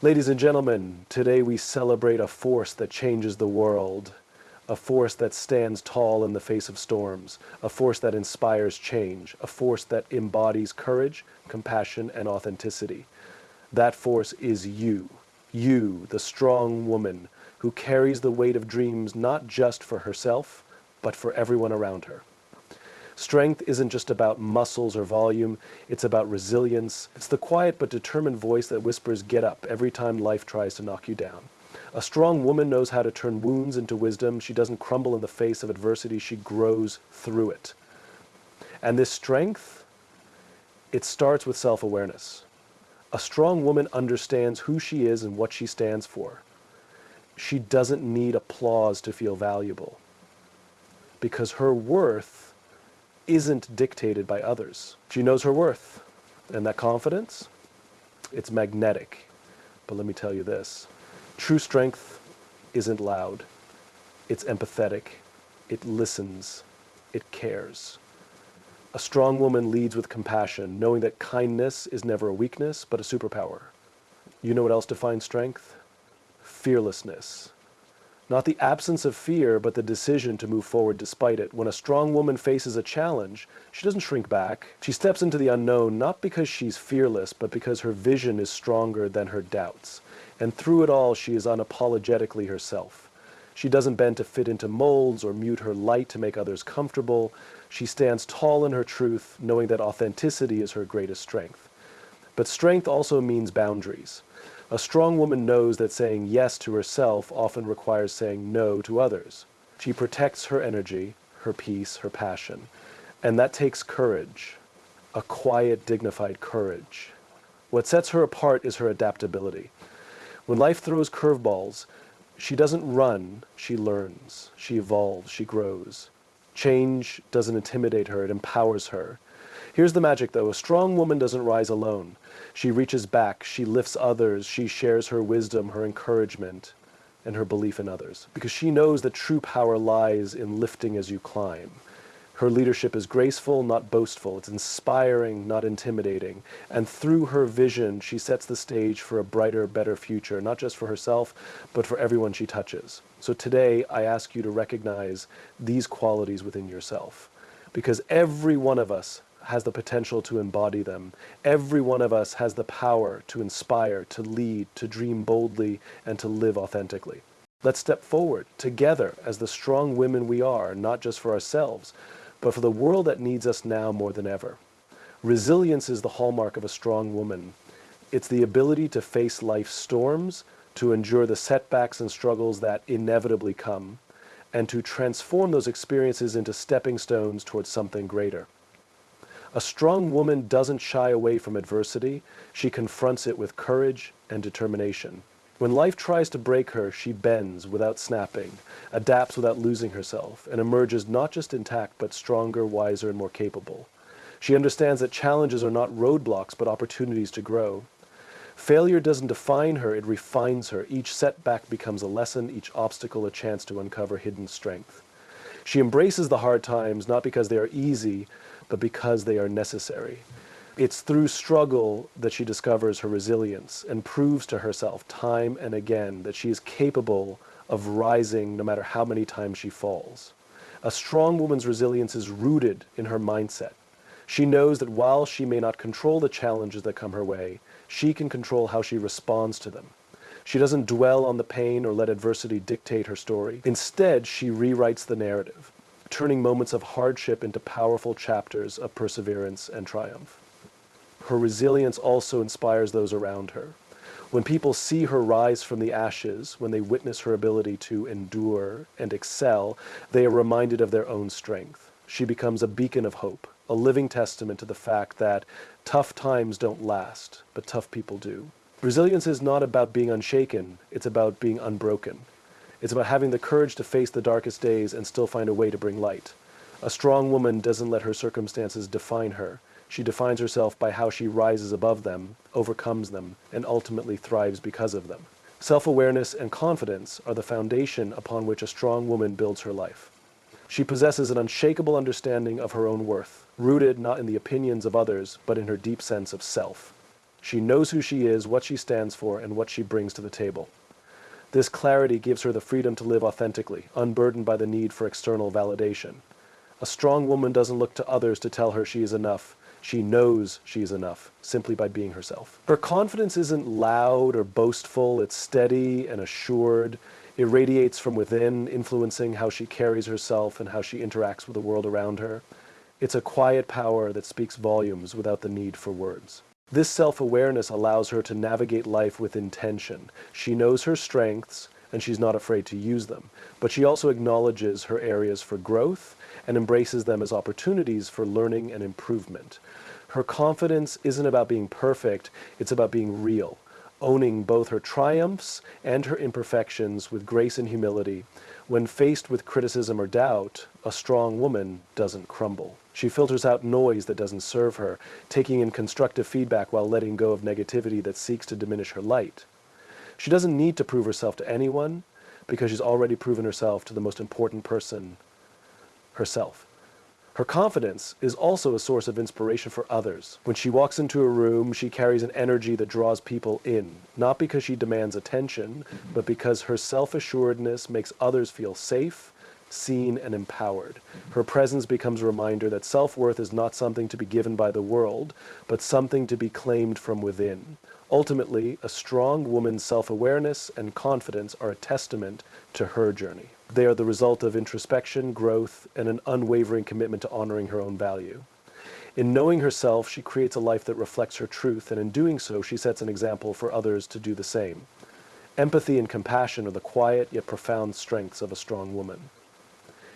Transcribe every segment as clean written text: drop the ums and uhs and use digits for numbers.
Ladies and gentlemen, today we celebrate a force that changes the world, a force that stands tall in the face of storms, a force that inspires change, a force that embodies courage, compassion, and authenticity. That force is you, the strong woman who carries the weight of dreams not just for herself, but for everyone around her. Strength isn't just about muscles or volume, it's about resilience. It's the quiet but determined voice that whispers, "Get up," every time life tries to knock you down. A strong woman knows how to turn wounds into wisdom. She doesn't crumble in the face of adversity, she grows through it. And this strength, it starts with self-awareness. A strong woman understands who she is and what she stands for. She doesn't need applause to feel valuable, because her worth isn't dictated by others. She knows her worth, and that confidence, it's magnetic. But let me tell you this, true strength isn't loud. It's empathetic. It listens. It cares. A strong woman leads with compassion, knowing that kindness is never a weakness, but a superpower. You know what else defines strength? Fearlessness. Not the absence of fear, but the decision to move forward despite it. When a strong woman faces a challenge, she doesn't shrink back. She steps into the unknown, not because she's fearless, but because her vision is stronger than her doubts. And through it all, she is unapologetically herself. She doesn't bend to fit into molds or mute her light to make others comfortable. She stands tall in her truth, knowing that authenticity is her greatest strength. But strength also means boundaries. A strong woman knows that saying yes to herself often requires saying no to others. She protects her energy, her peace, her passion. And that takes courage, a quiet, dignified courage. What sets her apart is her adaptability. When life throws curveballs, she doesn't run, she learns, she evolves, she grows. Change doesn't intimidate her, it empowers her. Here's the magic though, a strong woman doesn't rise alone. She reaches back, she lifts others, she shares her wisdom, her encouragement, and her belief in others. Because she knows that true power lies in lifting as you climb. Her leadership is graceful, not boastful. It's inspiring, not intimidating. And through her vision, she sets the stage for a brighter, better future, not just for herself, but for everyone she touches. So today, I ask you to recognize these qualities within yourself. Because every one of us has the potential to embody them. Every one of us has the power to inspire, to lead, to dream boldly, and to live authentically. Let's step forward together as the strong women we are, not just for ourselves, but for the world that needs us now more than ever. Resilience is the hallmark of a strong woman. It's the ability to face life's storms, to endure the setbacks and struggles that inevitably come, and to transform those experiences into stepping stones towards something greater. A strong woman doesn't shy away from adversity. She confronts it with courage and determination. When life tries to break her, she bends without snapping, adapts without losing herself, and emerges not just intact, but stronger, wiser, and more capable. She understands that challenges are not roadblocks, but opportunities to grow. Failure doesn't define her, it refines her. Each setback becomes a lesson, each obstacle a chance to uncover hidden strength. She embraces the hard times, not because they are easy, but because they are necessary. It's through struggle that she discovers her resilience and proves to herself time and again that she is capable of rising no matter how many times she falls. A strong woman's resilience is rooted in her mindset. She knows that while she may not control the challenges that come her way, she can control how she responds to them. She doesn't dwell on the pain or let adversity dictate her story. Instead, she rewrites the narrative, turning moments of hardship into powerful chapters of perseverance and triumph. Her resilience also inspires those around her. When people see her rise from the ashes, when they witness her ability to endure and excel, they are reminded of their own strength. She becomes a beacon of hope, a living testament to the fact that tough times don't last, but tough people do. Resilience is not about being unshaken, it's about being unbroken. It's about having the courage to face the darkest days and still find a way to bring light. A strong woman doesn't let her circumstances define her. She defines herself by how she rises above them, overcomes them, and ultimately thrives because of them. Self-awareness and confidence are the foundation upon which a strong woman builds her life. She possesses an unshakable understanding of her own worth, rooted not in the opinions of others, but in her deep sense of self. She knows who she is, what she stands for, and what she brings to the table. This clarity gives her the freedom to live authentically, unburdened by the need for external validation. A strong woman doesn't look to others to tell her she is enough. She knows she is enough, simply by being herself. Her confidence isn't loud or boastful, it's steady and assured. It radiates from within, influencing how she carries herself and how she interacts with the world around her. It's a quiet power that speaks volumes without the need for words. This self-awareness allows her to navigate life with intention. She knows her strengths, and she's not afraid to use them. But she also acknowledges her areas for growth and embraces them as opportunities for learning and improvement. Her confidence isn't about being perfect, it's about being real, owning both her triumphs and her imperfections with grace and humility. When faced with criticism or doubt, a strong woman doesn't crumble. She filters out noise that doesn't serve her, taking in constructive feedback while letting go of negativity that seeks to diminish her light. She doesn't need to prove herself to anyone because she's already proven herself to the most important person, herself. Her confidence is also a source of inspiration for others. When she walks into a room, she carries an energy that draws people in, not because she demands attention, but because her self-assuredness makes others feel safe, seen, and empowered. Her presence becomes a reminder that self-worth is not something to be given by the world, but something to be claimed from within. Ultimately, a strong woman's self-awareness and confidence are a testament to her journey. They are the result of introspection, growth, and an unwavering commitment to honoring her own value. In knowing herself, she creates a life that reflects her truth, and in doing so, she sets an example for others to do the same. Empathy and compassion are the quiet yet profound strengths of a strong woman.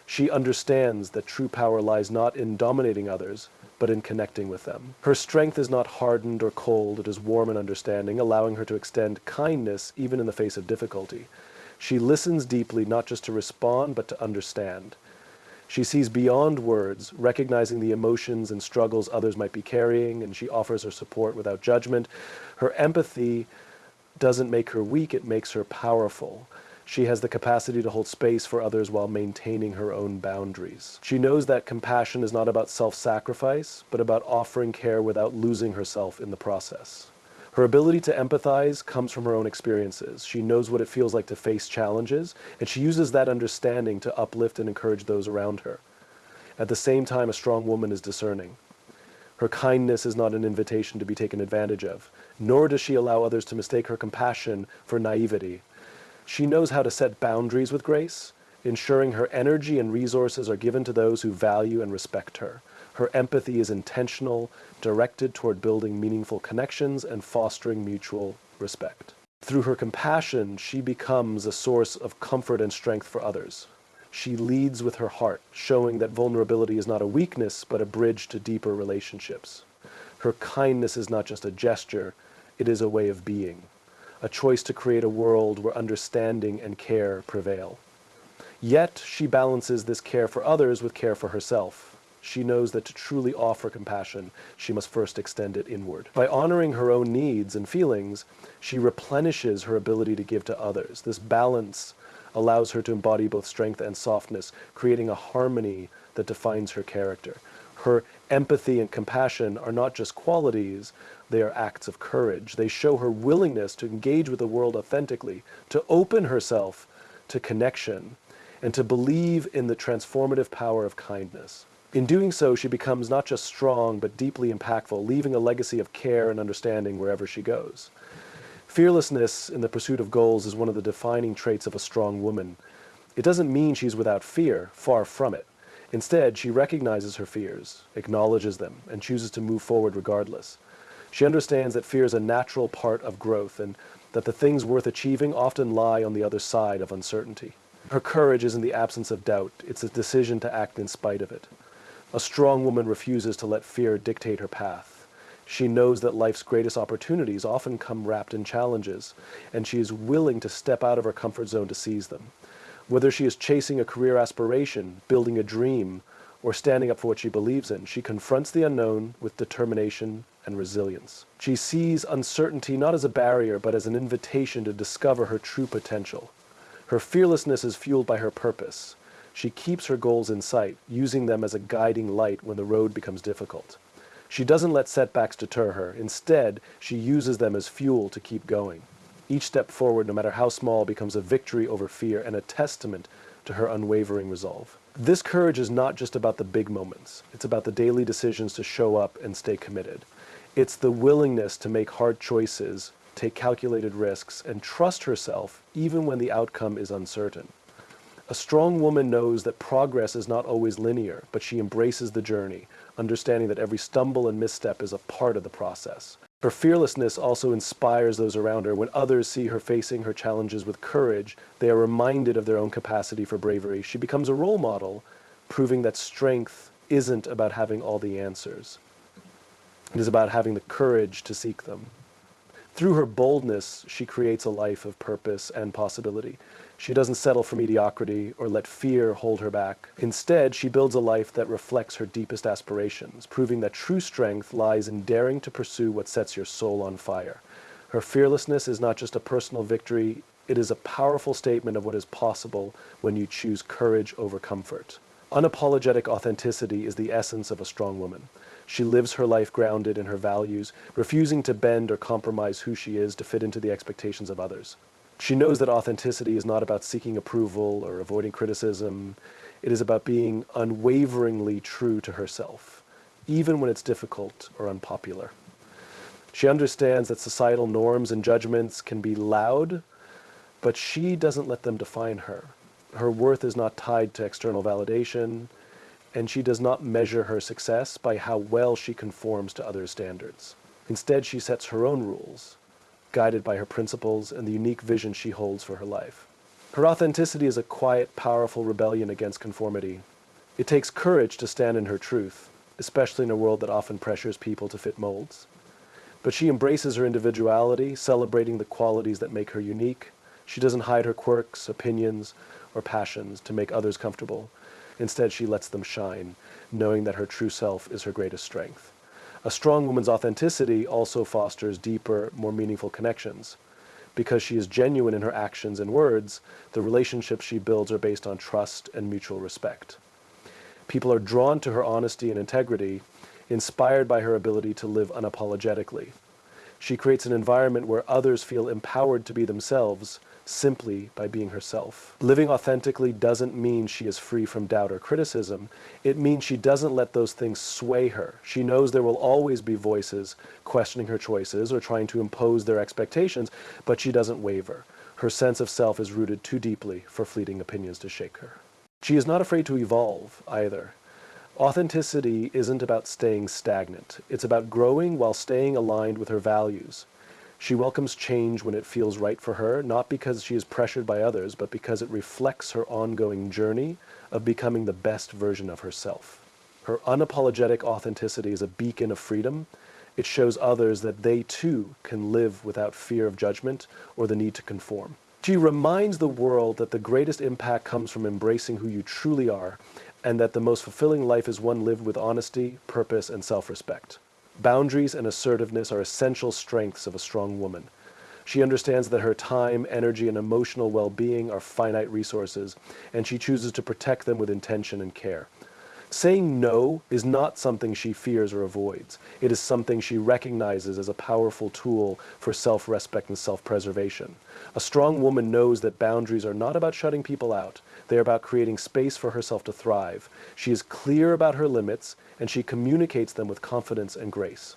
She understands that true power lies not in dominating others, but in connecting with them. Her strength is not hardened or cold, it is warm and understanding, allowing her to extend kindness even in the face of difficulty. She listens deeply, not just to respond, but to understand. She sees beyond words, recognizing the emotions and struggles others might be carrying, and she offers her support without judgment. Her empathy doesn't make her weak, it makes her powerful. She has the capacity to hold space for others while maintaining her own boundaries. She knows that compassion is not about self-sacrifice, but about offering care without losing herself in the process. Her ability to empathize comes from her own experiences. She knows what it feels like to face challenges, and she uses that understanding to uplift and encourage those around her. At the same time, a strong woman is discerning. Her kindness is not an invitation to be taken advantage of, nor does she allow others to mistake her compassion for naivety. She knows how to set boundaries with grace, ensuring her energy and resources are given to those who value and respect her. Her empathy is intentional, directed toward building meaningful connections and fostering mutual respect. Through her compassion, she becomes a source of comfort and strength for others. She leads with her heart, showing that vulnerability is not a weakness, but a bridge to deeper relationships. Her kindness is not just a gesture, it is a way of being, a choice to create a world where understanding and care prevail. Yet, she balances this care for others with care for herself. She knows that to truly offer compassion, she must first extend it inward. By honoring her own needs and feelings, she replenishes her ability to give to others. This balance allows her to embody both strength and softness, creating a harmony that defines her character. Her empathy and compassion are not just qualities, they are acts of courage. They show her willingness to engage with the world authentically, to open herself to connection, and to believe in the transformative power of kindness. In doing so, she becomes not just strong, but deeply impactful, leaving a legacy of care and understanding wherever she goes. Fearlessness in the pursuit of goals is one of the defining traits of a strong woman. It doesn't mean she's without fear, far from it. Instead, she recognizes her fears, acknowledges them, and chooses to move forward regardless. She understands that fear is a natural part of growth and that the things worth achieving often lie on the other side of uncertainty. Her courage isn't the absence of doubt, it's a decision to act in spite of it. A strong woman refuses to let fear dictate her path. She knows that life's greatest opportunities often come wrapped in challenges, and she is willing to step out of her comfort zone to seize them. Whether she is chasing a career aspiration, building a dream, or standing up for what she believes in, she confronts the unknown with determination and resilience. She sees uncertainty not as a barrier, but as an invitation to discover her true potential. Her fearlessness is fueled by her purpose. She keeps her goals in sight, using them as a guiding light when the road becomes difficult. She doesn't let setbacks deter her. Instead, she uses them as fuel to keep going. Each step forward, no matter how small, becomes a victory over fear and a testament to her unwavering resolve. This courage is not just about the big moments. It's about the daily decisions to show up and stay committed. It's the willingness to make hard choices, take calculated risks, and trust herself even when the outcome is uncertain. A strong woman knows that progress is not always linear, but she embraces the journey, understanding that every stumble and misstep is a part of the process. Her fearlessness also inspires those around her. When others see her facing her challenges with courage, they are reminded of their own capacity for bravery. She becomes a role model, proving that strength isn't about having all the answers. It is about having the courage to seek them. Through her boldness, she creates a life of purpose and possibility. She doesn't settle for mediocrity or let fear hold her back. Instead, she builds a life that reflects her deepest aspirations, proving that true strength lies in daring to pursue what sets your soul on fire. Her fearlessness is not just a personal victory, it is a powerful statement of what is possible when you choose courage over comfort. Unapologetic authenticity is the essence of a strong woman. She lives her life grounded in her values, refusing to bend or compromise who she is to fit into the expectations of others. She knows that authenticity is not about seeking approval or avoiding criticism. It is about being unwaveringly true to herself, even when it's difficult or unpopular. She understands that societal norms and judgments can be loud, but she doesn't let them define her. Her worth is not tied to external validation, and she does not measure her success by how well she conforms to others' standards. Instead, she sets her own rules, guided by her principles and the unique vision she holds for her life. Her authenticity is a quiet, powerful rebellion against conformity. It takes courage to stand in her truth, especially in a world that often pressures people to fit molds. But she embraces her individuality, celebrating the qualities that make her unique. She doesn't hide her quirks, opinions, or passions to make others comfortable. Instead, she lets them shine, knowing that her true self is her greatest strength. A strong woman's authenticity also fosters deeper, more meaningful connections. Because she is genuine in her actions and words, the relationships she builds are based on trust and mutual respect. People are drawn to her honesty and integrity, inspired by her ability to live unapologetically. She creates an environment where others feel empowered to be themselves, simply by being herself. Living authentically doesn't mean she is free from doubt or criticism. It means she doesn't let those things sway her. She knows there will always be voices questioning her choices or trying to impose their expectations, but she doesn't waver. Her sense of self is rooted too deeply for fleeting opinions to shake her. She is not afraid to evolve either. Authenticity isn't about staying stagnant. It's about growing while staying aligned with her values. She welcomes change when it feels right for her, not because she is pressured by others, but because it reflects her ongoing journey of becoming the best version of herself. Her unapologetic authenticity is a beacon of freedom. It shows others that they too can live without fear of judgment or the need to conform. She reminds the world that the greatest impact comes from embracing who you truly are, and that the most fulfilling life is one lived with honesty, purpose, and self-respect. Boundaries and assertiveness are essential strengths of a strong woman. She understands that her time, energy, and emotional well-being are finite resources, and she chooses to protect them with intention and care. Saying no is not something she fears or avoids. It is something she recognizes as a powerful tool for self-respect and self-preservation. A strong woman knows that boundaries are not about shutting people out. They are about creating space for herself to thrive. She is clear about her limits, and she communicates them with confidence and grace.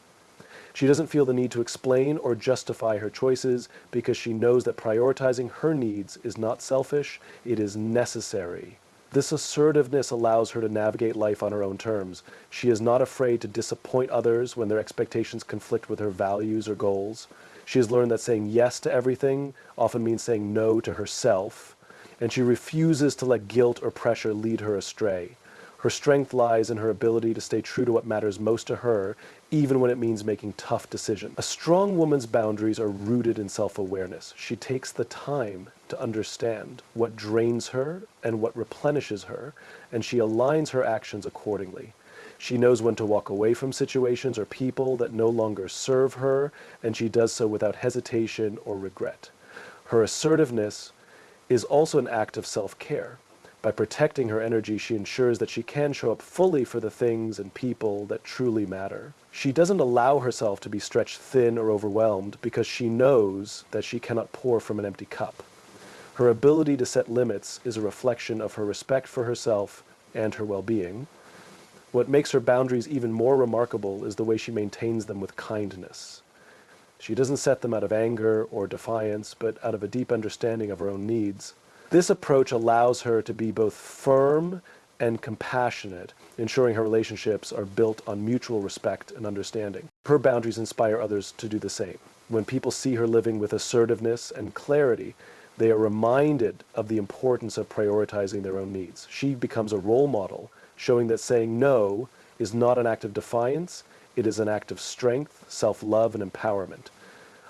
She doesn't feel the need to explain or justify her choices because she knows that prioritizing her needs is not selfish, it is necessary. This assertiveness allows her to navigate life on her own terms. She is not afraid to disappoint others when their expectations conflict with her values or goals. She has learned that saying yes to everything often means saying no to herself, and she refuses to let guilt or pressure lead her astray. Her strength lies in her ability to stay true to what matters most to her, even when it means making tough decisions. A strong woman's boundaries are rooted in self-awareness. She takes the time to understand what drains her and what replenishes her, and she aligns her actions accordingly. She knows when to walk away from situations or people that no longer serve her, and she does so without hesitation or regret. Her assertiveness is also an act of self-care. By protecting her energy, she ensures that she can show up fully for the things and people that truly matter. She doesn't allow herself to be stretched thin or overwhelmed because she knows that she cannot pour from an empty cup. Her ability to set limits is a reflection of her respect for herself and her well-being. What makes her boundaries even more remarkable is the way she maintains them with kindness. She doesn't set them out of anger or defiance, but out of a deep understanding of her own needs. This approach allows her to be both firm and compassionate, ensuring her relationships are built on mutual respect and understanding. Her boundaries inspire others to do the same. When people see her living with assertiveness and clarity, they are reminded of the importance of prioritizing their own needs. She becomes a role model, showing that saying no is not an act of defiance, it is an act of strength, self-love, and empowerment.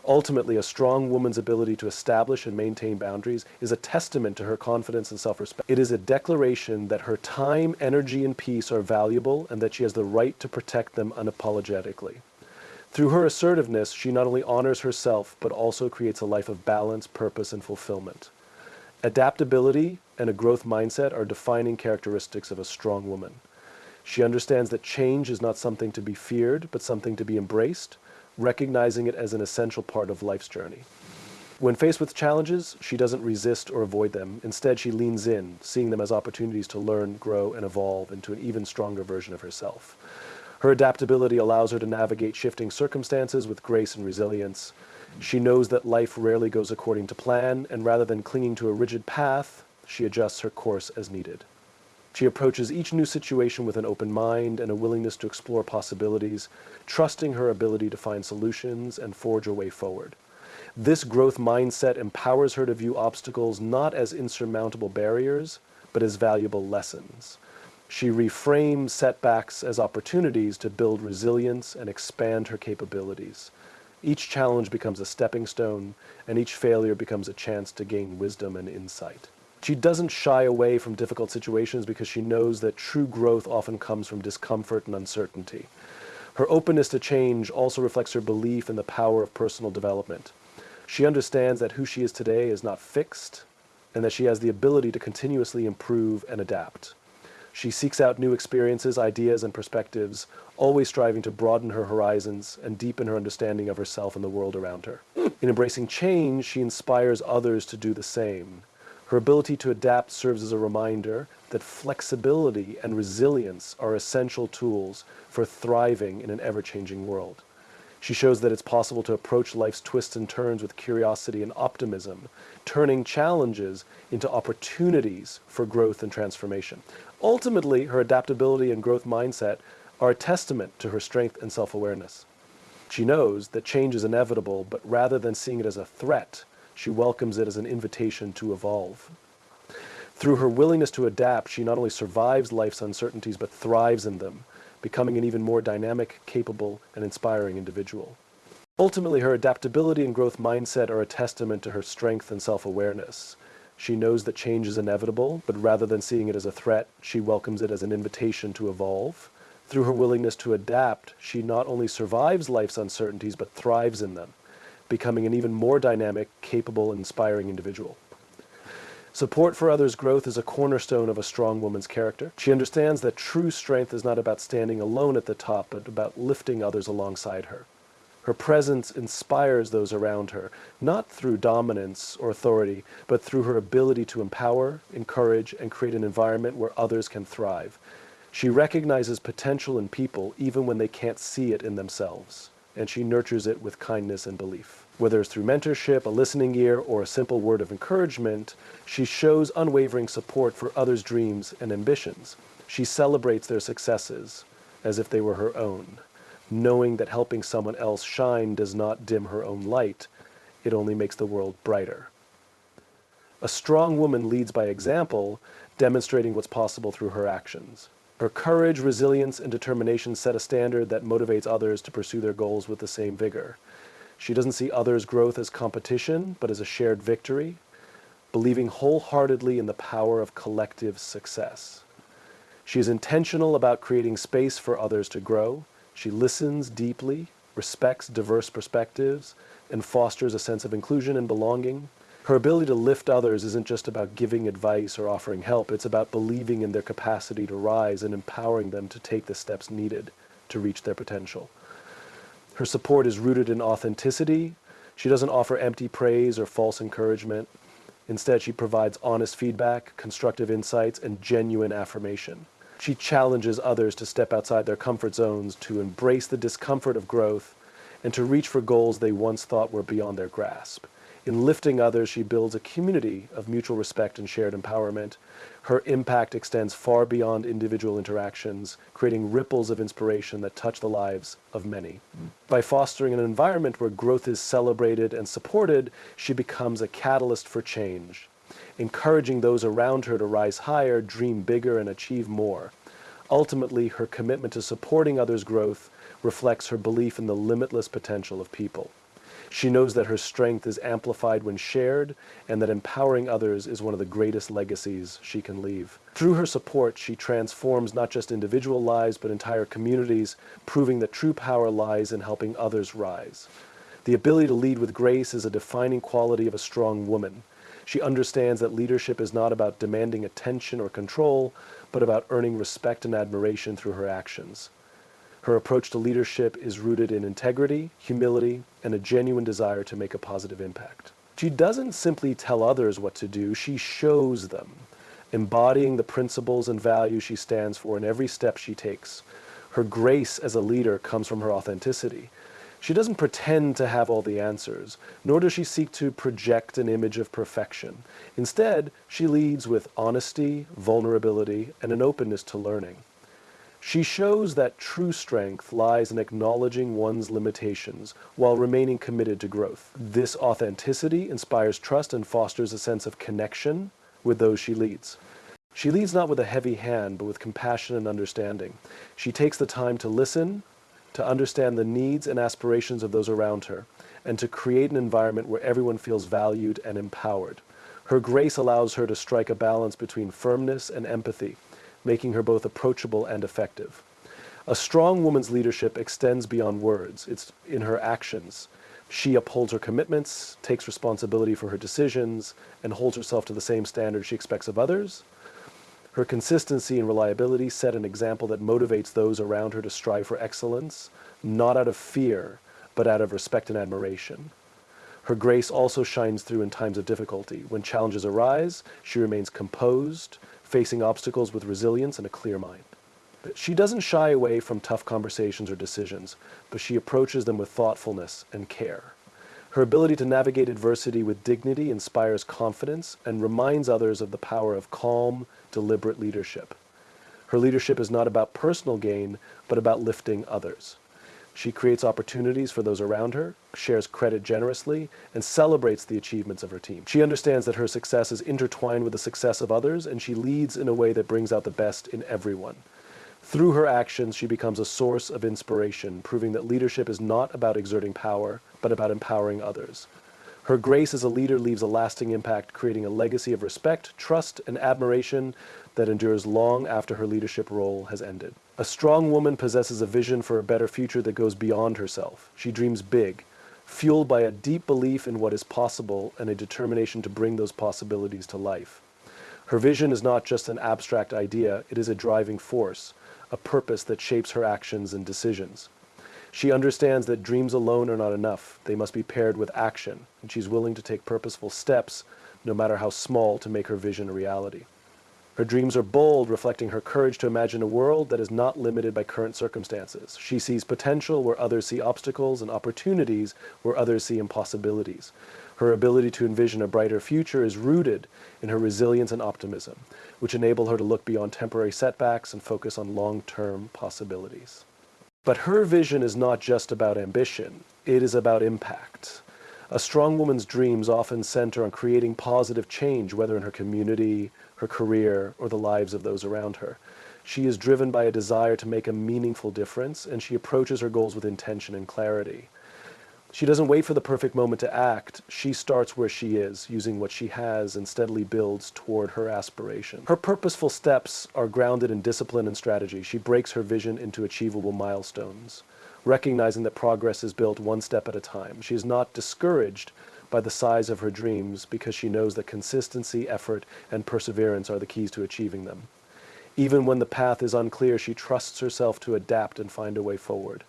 Ultimately, a strong woman's ability to establish and maintain boundaries is a testament to her confidence and self-respect. It is a declaration that her time, energy, and peace are valuable and that she has the right to protect them unapologetically. Through her assertiveness, she not only honors herself, but also creates a life of balance, purpose, and fulfillment. Adaptability and a growth mindset are defining characteristics of a strong woman. She understands that change is not something to be feared, but something to be embraced, recognizing it as an essential part of life's journey. When faced with challenges, she doesn't resist or avoid them. Instead, she leans in, seeing them as opportunities to learn, grow, and evolve into an even stronger version of herself. Her adaptability allows her to navigate shifting circumstances with grace and resilience. She knows that life rarely goes according to plan, and rather than clinging to a rigid path, she adjusts her course as needed. She approaches each new situation with an open mind and a willingness to explore possibilities, trusting her ability to find solutions and forge a way forward. This growth mindset empowers her to view obstacles not as insurmountable barriers, but as valuable lessons. She reframes setbacks as opportunities to build resilience and expand her capabilities. Each challenge becomes a stepping stone, and each failure becomes a chance to gain wisdom and insight. She doesn't shy away from difficult situations because she knows that true growth often comes from discomfort and uncertainty. Her openness to change also reflects her belief in the power of personal development. She understands that who she is today is not fixed, and that she has the ability to continuously improve and adapt. She seeks out new experiences, ideas, and perspectives, always striving to broaden her horizons and deepen her understanding of herself and the world around her. In embracing change, she inspires others to do the same. Her ability to adapt serves as a reminder that flexibility and resilience are essential tools for thriving in an ever-changing world. She shows that it's possible to approach life's twists and turns with curiosity and optimism, turning challenges into opportunities for growth and transformation. Ultimately, her adaptability and growth mindset are a testament to her strength and self-awareness. She knows that change is inevitable, but rather than seeing it as a threat, she welcomes it as an invitation to evolve. Through her willingness to adapt, she not only survives life's uncertainties, but thrives in them, becoming an even more dynamic, capable, and inspiring individual. Ultimately, her adaptability and growth mindset are a testament to her strength and self-awareness. She knows that change is inevitable, but rather than seeing it as a threat, she welcomes it as an invitation to evolve. Through her willingness to adapt, she not only survives life's uncertainties, but thrives in them, becoming an even more dynamic, capable, and inspiring individual. Support for others' growth is a cornerstone of a strong woman's character. She understands that true strength is not about standing alone at the top, but about lifting others alongside her. Her presence inspires those around her, not through dominance or authority, but through her ability to empower, encourage, and create an environment where others can thrive. She recognizes potential in people even when they can't see it in themselves, and she nurtures it with kindness and belief. Whether it's through mentorship, a listening ear, or a simple word of encouragement, she shows unwavering support for others' dreams and ambitions. She celebrates their successes as if they were her own, knowing that helping someone else shine does not dim her own light, it only makes the world brighter. A strong woman leads by example, demonstrating what's possible through her actions. Her courage, resilience, and determination set a standard that motivates others to pursue their goals with the same vigor. She doesn't see others' growth as competition, but as a shared victory, believing wholeheartedly in the power of collective success. She is intentional about creating space for others to grow. She listens deeply, respects diverse perspectives, and fosters a sense of inclusion and belonging. Her ability to lift others isn't just about giving advice or offering help. It's about believing in their capacity to rise and empowering them to take the steps needed to reach their potential. Her support is rooted in authenticity. She doesn't offer empty praise or false encouragement. Instead, she provides honest feedback, constructive insights, and genuine affirmation. She challenges others to step outside their comfort zones, to embrace the discomfort of growth, and to reach for goals they once thought were beyond their grasp. In lifting others, she builds a community of mutual respect and shared empowerment. Her impact extends far beyond individual interactions, creating ripples of inspiration that touch the lives of many. By fostering an environment where growth is celebrated and supported, she becomes a catalyst for change, encouraging those around her to rise higher, dream bigger, and achieve more. Ultimately, her commitment to supporting others' growth reflects her belief in the limitless potential of people. She knows that her strength is amplified when shared, and that empowering others is one of the greatest legacies she can leave. Through her support, she transforms not just individual lives, but entire communities, proving that true power lies in helping others rise. The ability to lead with grace is a defining quality of a strong woman. She understands that leadership is not about demanding attention or control, but about earning respect and admiration through her actions. Her approach to leadership is rooted in integrity, humility, and a genuine desire to make a positive impact. She doesn't simply tell others what to do, she shows them, embodying the principles and values she stands for in every step she takes. Her grace as a leader comes from her authenticity. She doesn't pretend to have all the answers, nor does she seek to project an image of perfection. Instead, she leads with honesty, vulnerability, and an openness to learning. She shows that true strength lies in acknowledging one's limitations while remaining committed to growth. This authenticity inspires trust and fosters a sense of connection with those she leads. She leads not with a heavy hand, but with compassion and understanding. She takes the time to listen, to understand the needs and aspirations of those around her, and to create an environment where everyone feels valued and empowered. Her grace allows her to strike a balance between firmness and empathy, making her both approachable and effective. A strong woman's leadership extends beyond words. It's in her actions. She upholds her commitments, takes responsibility for her decisions, and holds herself to the same standards she expects of others. Her consistency and reliability set an example that motivates those around her to strive for excellence, not out of fear, but out of respect and admiration. Her grace also shines through in times of difficulty. When challenges arise, she remains composed, facing obstacles with resilience and a clear mind. She doesn't shy away from tough conversations or decisions, but she approaches them with thoughtfulness and care. Her ability to navigate adversity with dignity inspires confidence and reminds others of the power of calm, deliberate leadership. Her leadership is not about personal gain, but about lifting others. She creates opportunities for those around her, shares credit generously, and celebrates the achievements of her team. She understands that her success is intertwined with the success of others, and she leads in a way that brings out the best in everyone. Through her actions, she becomes a source of inspiration, proving that leadership is not about exerting power, but about empowering others. Her grace as a leader leaves a lasting impact, creating a legacy of respect, trust, and admiration that endures long after her leadership role has ended. A strong woman possesses a vision for a better future that goes beyond herself. She dreams big, fueled by a deep belief in what is possible and a determination to bring those possibilities to life. Her vision is not just an abstract idea, it is a driving force, a purpose that shapes her actions and decisions. She understands that dreams alone are not enough. They must be paired with action, and she's willing to take purposeful steps, no matter how small, to make her vision a reality. Her dreams are bold, reflecting her courage to imagine a world that is not limited by current circumstances. She sees potential where others see obstacles and opportunities where others see impossibilities. Her ability to envision a brighter future is rooted in her resilience and optimism, which enable her to look beyond temporary setbacks and focus on long-term possibilities. But her vision is not just about ambition, it is about impact. A strong woman's dreams often center on creating positive change, whether in her community, her career, or the lives of those around her. She is driven by a desire to make a meaningful difference, and she approaches her goals with intention and clarity. She doesn't wait for the perfect moment to act. She starts where she is, using what she has, and steadily builds toward her aspiration. Her purposeful steps are grounded in discipline and strategy. She breaks her vision into achievable milestones, recognizing that progress is built one step at a time. She is not discouraged by the size of her dreams because she knows that consistency, effort, and perseverance are the keys to achieving them. Even when the path is unclear, she trusts herself to adapt and find a way forward.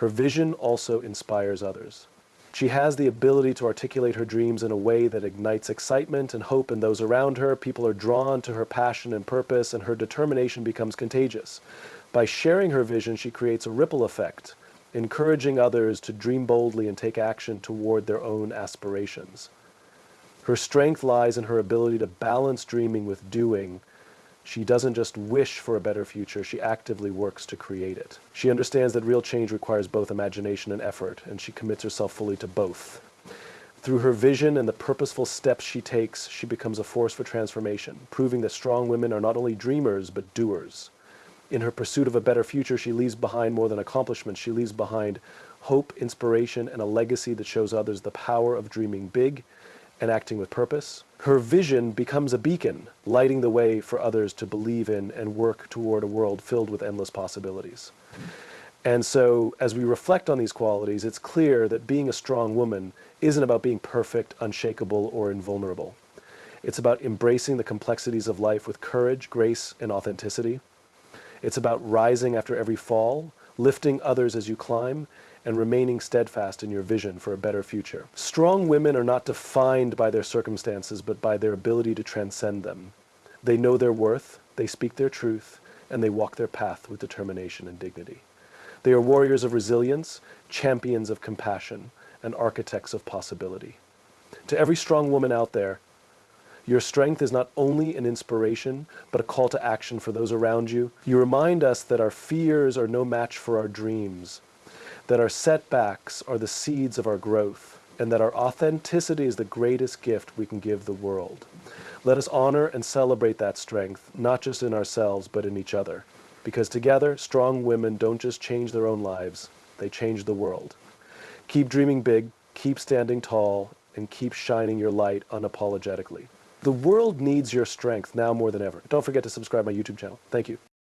Her vision also inspires others. She has the ability to articulate her dreams in a way that ignites excitement and hope in those around her. People are drawn to her passion and purpose, and her determination becomes contagious. By sharing her vision, she creates a ripple effect, encouraging others to dream boldly and take action toward their own aspirations. Her strength lies in her ability to balance dreaming with doing. She doesn't just wish for a better future, she actively works to create it. She understands that real change requires both imagination and effort, and she commits herself fully to both. Through her vision and the purposeful steps she takes, she becomes a force for transformation, proving that strong women are not only dreamers, but doers. In her pursuit of a better future, she leaves behind more than accomplishments. She leaves behind hope, inspiration, and a legacy that shows others the power of dreaming big and acting with purpose. Her vision becomes a beacon, lighting the way for others to believe in and work toward a world filled with endless possibilities. And so, as we reflect on these qualities, it's clear that being a strong woman isn't about being perfect, unshakable, or invulnerable. It's about embracing the complexities of life with courage, grace, and authenticity. It's about rising after every fall, lifting others as you climb, and remaining steadfast in your vision for a better future. Strong women are not defined by their circumstances, but by their ability to transcend them. They know their worth, they speak their truth, and they walk their path with determination and dignity. They are warriors of resilience, champions of compassion, and architects of possibility. To every strong woman out there, your strength is not only an inspiration, but a call to action for those around you. You remind us that our fears are no match for our dreams, that our setbacks are the seeds of our growth, and that our authenticity is the greatest gift we can give the world. Let us honor and celebrate that strength, not just in ourselves, but in each other. Because together, strong women don't just change their own lives, they change the world. Keep dreaming big, keep standing tall, and keep shining your light unapologetically. The world needs your strength now more than ever. Don't forget to subscribe to my YouTube channel. Thank you.